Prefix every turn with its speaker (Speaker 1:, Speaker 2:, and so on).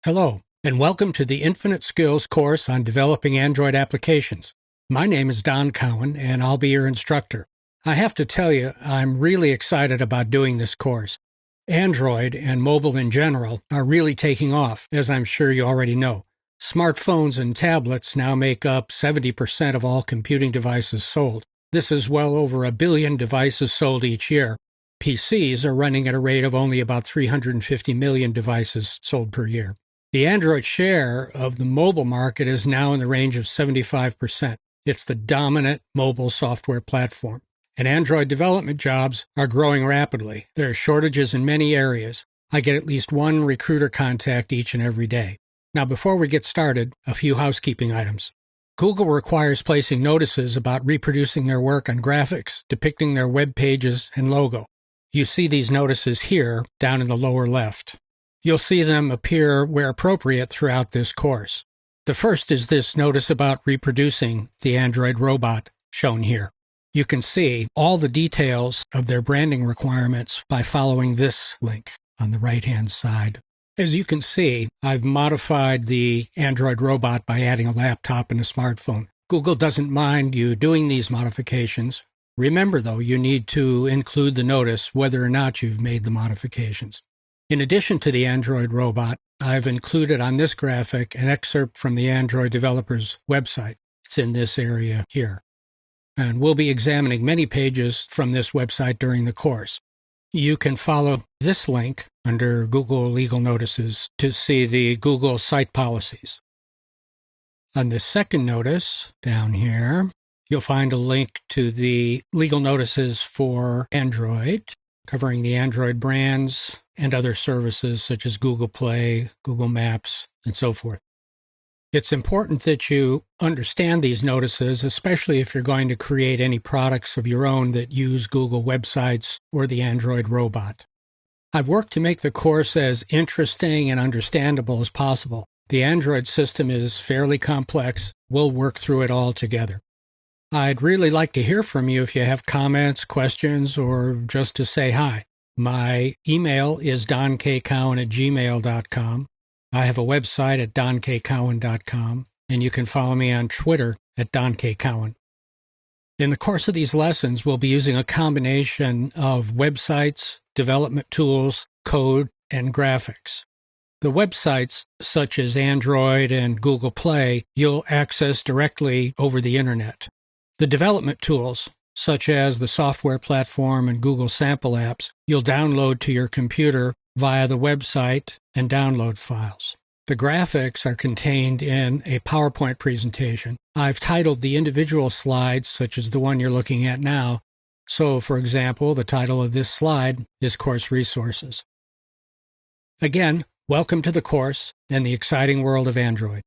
Speaker 1: Hello, and welcome to the Infinite Skills course on developing Android applications. My name is Don Cowan, and I'll be your instructor. I have to tell you, I'm really excited about doing this course. Android and mobile in general are really taking off, as I'm sure you already know. Smartphones and tablets now make up 70% of all computing devices sold. This is well over 1 billion devices sold each year. PCs are running at a rate of only about 350 million devices sold per year. The Android share of the mobile market is now in the range of 75%. It's the dominant mobile software platform. And Android development jobs are growing rapidly. There are shortages in many areas. I get at least one recruiter contact each and every day. Now, before we get started, a few housekeeping items. Google requires placing notices about reproducing their work on graphics, depicting their web pages and logo. You see these notices here, down in the lower left. You'll see them appear where appropriate throughout this course. The first is this notice about reproducing the Android robot shown here. You can see all the details of their branding requirements by following this link on the right-hand side. As you can see, I've modified the Android robot by adding a laptop and a smartphone. Google doesn't mind you doing these modifications. Remember, though, you need to include the notice whether or not you've made the modifications. In addition to the Android robot, I've included on this graphic an excerpt from the Android developers' website. It's in this area here. And we'll be examining many pages from this website during the course. You can follow this link under Google Legal Notices to see the Google site policies. On the second notice, down here, you'll find a link to the legal notices for Android, covering the Android brands and other services such as Google Play, Google Maps, and so forth. It's important that you understand these notices, especially if you're going to create any products of your own that use Google websites or the Android robot. I've worked to make the course as interesting and understandable as possible. The Android system is fairly complex. We'll work through it all together. I'd really like to hear from you if you have comments, questions, or just to say hi. My email is donkcowan@gmail.com. I have a website at donkcowan.com, and you can follow me on Twitter at donkcowan. In the course of these lessons, we'll be using a combination of websites, development tools, code, and graphics. The websites, such as Android and Google Play, you'll access directly over the Internet. The development tools, such as the software platform and Google sample apps, you'll download to your computer via the website and download files. The graphics are contained in a PowerPoint presentation. I've titled the individual slides, such as the one you're looking at now. So, for example, the title of this slide is Course Resources. Again, welcome to the course and the exciting world of Android.